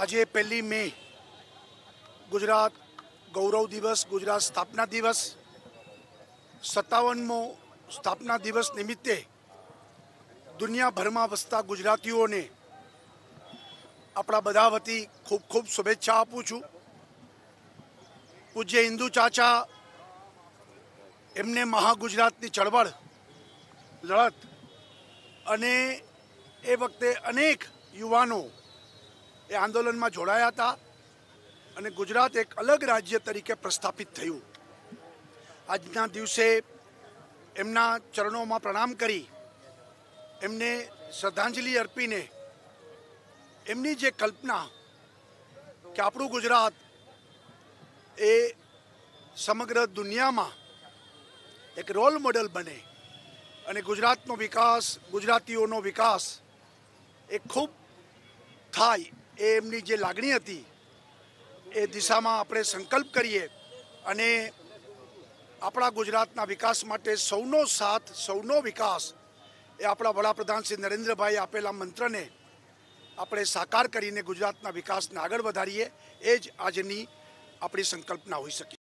આજે 1 મે ગુજરાત ગૌરવ દિવસ, ગુજરાત સ્થાપના દિવસ, 57મો સ્થાપના દિવસ નિમિત્તે દુનિયાભરમાં વસતા ગુજરાતીઓને આપણા બધા વતી ખૂબ ખૂબ શુભેચ્છા આપું છું। પૂજ્ય હિન્દુ ચાચા એમને મહાગુજરાતની ચળવળ લડત અને એ વખતે અનેક યુવાનો એ આંદોલનમાં જોડાયા હતા અને ગુજરાત એક અલગ રાજ્ય તરીકે પ્રસ્થાપિત થયું। આજના દિવસે એમના ચરણોમાં પ્રણામ કરી એમને શ્રદ્ધાંજલિ અર્પીને એમની જે કલ્પના કે આપણું ગુજરાત એ સમગ્ર દુનિયામાં એક રોલ મોડેલ બને અને ગુજરાતનો વિકાસ, ગુજરાતીઓનો વિકાસ એ ખૂબ થાય એ એમની જે લાગણી હતી એ દિશામાં આપણે સંકલ્પ કરીએ અને આપણા ગુજરાતના વિકાસ માટે સૌનો સાથ, સૌનો વિકાસ એ આપણા વડાપ્રધાન શ્રી નરેન્દ્રભાઈ આપેલા મંત્રને આપણે સાકાર કરીને ગુજરાતના વિકાસને આગળ વધારીએ, એ જ આજની આપણી સંકલ્પના હોઈ શકે।